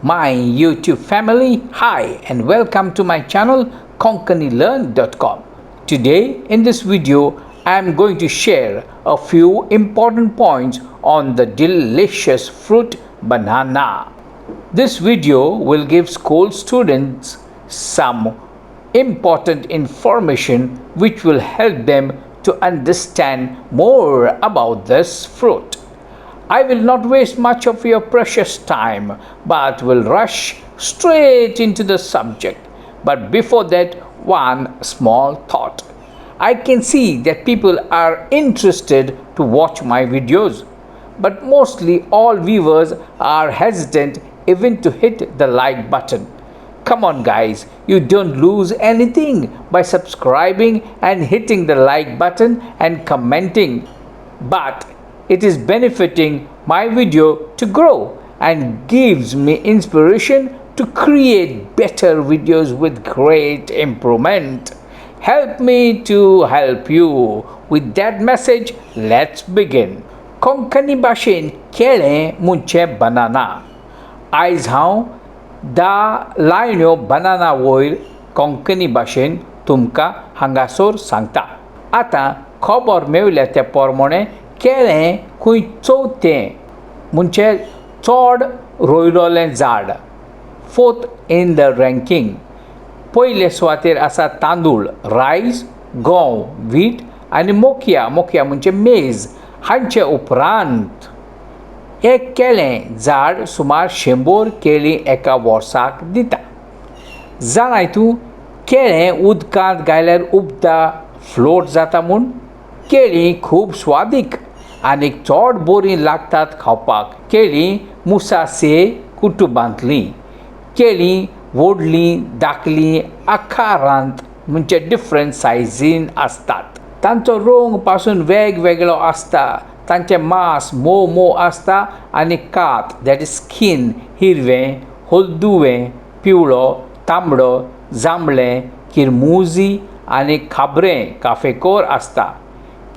my YouTube family. Hi and welcome to my channel konkanilearn.com. Today in this video I am going to share a few important points on the delicious fruit banana. This video will give school students some important information which will help them to understand more about this fruit. I will not waste much of your precious time but will rush straight into the subject. But before that, one small thought. I can see that people are interested to watch my videos, but mostly all viewers are hesitant even to hit the like button. Come on guys, you don't lose anything by subscribing and hitting the like button and commenting. But it is benefiting my video to grow and gives me inspiration to create better videos with great improvement. Help me to help you. With that message, let's begin. Konkani भाषेन केळें म्हणजे banana. आयज हांव लायण्यो banana वयर कोंकणी भाशेन तुमकां हांगासर सांगता. आतां खबर मेवल्या त्या प्रमाणे केळें खंय चवथें म्हणजे चड रोयलोलें झाड, फोर्थ इन द रँकींग. पयले सुवातेर आसा तांदूळ, रायस, गंव, व्हीट आनी मोकिया म्हणजे मेज. हांचे उपरांत एक केळें झाड सुमार 100 केळीं एका वर्साक दिता. जाणाय तूं केळें उदकांत घायल्यार उबदा फ्लोट जाता म्हूण. केळीं खूब स्वादीक आनी चड बरीं लागतात खावपाक. केळीं मुसासे कुटुंबांतलीं. केळीं व्हडलीं, धाकलीं, आकारांत म्हणजे डिफरंट सायजीन आसतात. तांचो रंग पासून वेगवेगळो आसता. तांचें मांस मोव आसता आनी कात दॅट इज स्कीन हिरवें, हळदुवें, पिवळो, तांबडो, जांबळें, किरमुजी आनी खाबरें काफेकोर आसता.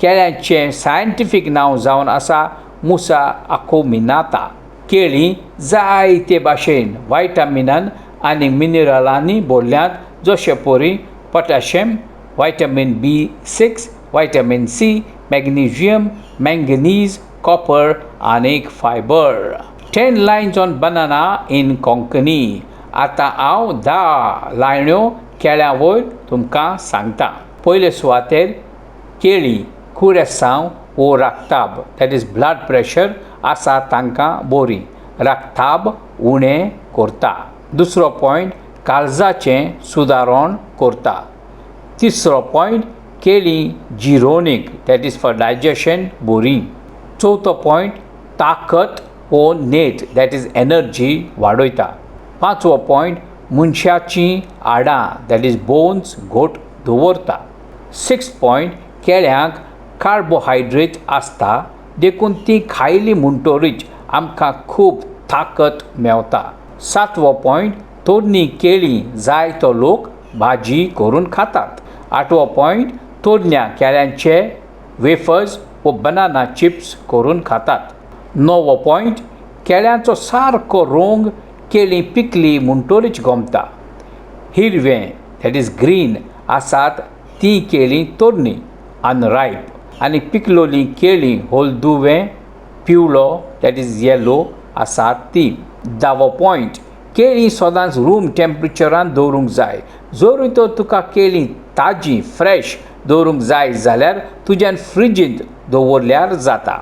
केळ्यांचें सायंटिफीक नांव जावन आसा मुसा आकोमिनाता. केळीं जायते भाशेन व्हायटामिनान आनी मिनरलांनी भरल्यांत, जशे परी potassium, vitamin B6, vitamin C, magnesium, manganese, copper आनी fibre. 10 lines on banana in Konkani. आतां हांव 10 लायण्यो केळ्यां वयर तुमकां सांगता. पयले सुवातेर केळीं कुरेसांव वो रक्ताब दॅट इज ब्लड प्रेशर आसा तांकां बरी. रक्ताब उणें करता. दुसरो पॉयंट काळजाचें सुदारण करता. तिसरो पॉयंट केळीं जिरोनीक दॅट इज फॉर डायजेशन बरी. चवथो पॉयंट ताकत वो नेट दॅट इज एनर्जी वाडयता. पांचवो पॉयंट मनशाचीं हाडां दॅट इज बोन्स घोट दवरता. सिक्स्थ पॉयंट केळ्यांक कार्बोहायड्रेट आसता, देखून तीं खायलीं म्हणटरीच आमकां खूब ताकत मेवता. सातवो पॉयंट तोरणी केळीं जाय तो लोक भाजी करून खातात. आठवो पॉयंट तोरण्या केळ्यांचे वेफर्स व बनाना चिप्स करून खातात. णवो पॉयंट केळ्यांचो सारको रंग केळीं पिकलीं म्हणटरीच गमता. हिरवें दॅट इज ग्रीन आसात तीं केळीं तोरणी अनरायप आनी पिकलोलीं केळीं हळदुवें पिवळो दॅट इज येलो आसात तीं. 10वो पॉयंट केळीं सदांच रूम टेम्परेचरान दवरूंक जाय. जरूय तर तुका केळीं ताजीं फ्रेश दवरूंक जाय जाल्यार तुज्यान फ्रिजींत दवरल्यार जाता.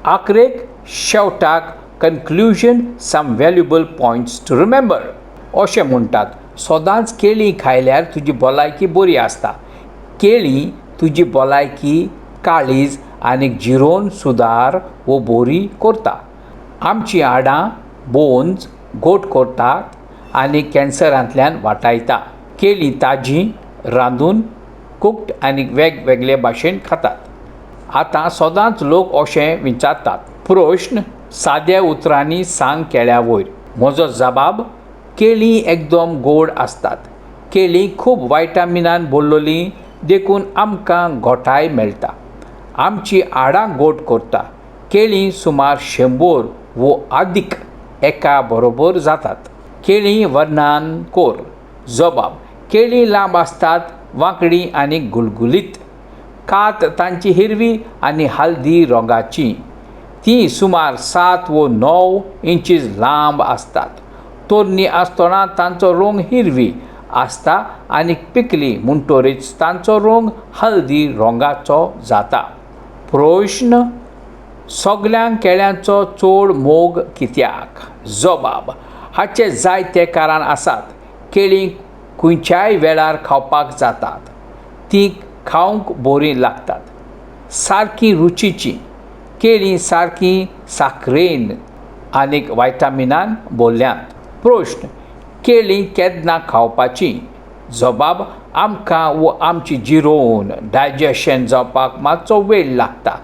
आखरेक शेवटाक conclusion some valuable points to remember. अशें म्हणटात सदांच केळीं खायल्यार तुजी भलायकी बरी आसता. केळीं तुजी भलायकी, काळीज आनी जिरोन सुदार वो बरी करता. आमचीं हाडां बोन्स घोट करतात आनी कॅन्सरांतल्यान वाटायता. केळीं ताजीं रांदून कुक्ड आनी वेगवेगळे भाशेन खातात. आतां सदांच लोक अशें विचारतात, प्रश्न साद्या उतरांनी सांग केळ्या वयर. म्हजो जबाब केळीं एकदम गोड आसतात. केळीं खूब व्हायटामिनान भरलेलीं, देखून आमकां घोटाय मेळटा. आमची हाडां गोड करता. केळीं सुमार 100 वो अधिक एका बरोबर जातात. केळीं वर्णान कोर. जबाब: केळीं लांब असतात, वांकडी आणि गुलगुलीत. कात तांची हिरवी आणि हळदी रंगाची. ती सुमार 7 व 9 इंचीस लांब असतात. तोरणी आसतना तांचो रंग हिरवी आसता आनी पिकली म्हणटरीच तांचो रंग हळदी रंगाचो जाता. प्रश्न: सगळ्यांक केळ्यांचो चड मोग कित्याक? जबाब: हाचे जायते कारण आसात. केळीं खंयच्याय वेळार खावपाक जातात. तीं खावंक बरीं लागतात. सारकीं रुचीचीं. केळीं सारकीं साखरेन आनी व्हायटामिनान भरल्यांत. प्रश्न: केळीं केन्ना खावपाचीं? जबाब: आमकां व आमची जिरोवन डायजेशन जावपाक मातसो वेळ लागता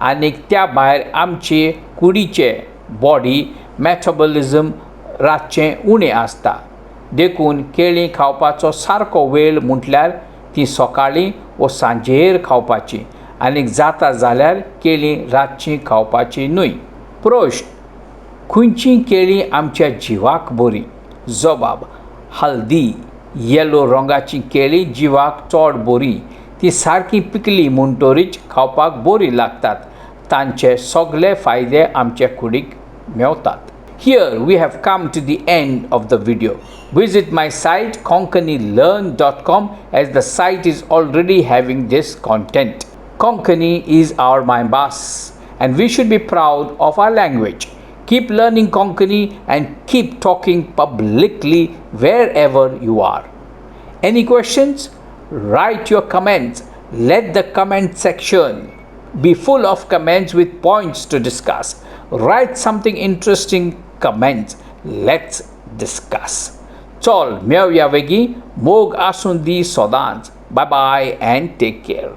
आनी त्या भायर आमचे कुडीचे बॉडी मेटाबॉलिझम रातचें उणें आसता. देखून केळीं खावपाचो सारको वेळ म्हटल्यार ती सकाळीं व सांजेर खावपाची आनी जाता जाल्यार केळीं रातचीं खावपाची न्हय. प्रश्न: खंयचीं केळीं आमच्या जिवाक बरीं? जबाब: हळदी येलो रंगाचीं केळीं जिवाक चड बरीं. तीं सारकीं पिकलीं म्हणटरीच खावपाक बरीं लागतात. तांचे सगळे फायदे आमचे कुडीक मेवतात. Here we have come to the end of the video. Visit my site konkanilearn.com as the site is already having this content. Konkani is my boss and we should be proud of our language. Keep learning Konkani and keep talking publicly wherever you are. Any questions? Write your comments. Let the comment section be full of comments with points to discuss. Write something interesting comments. Let's discuss. चल मेवया वेगी मोग आसून दी सोदांच. Bye bye and take care.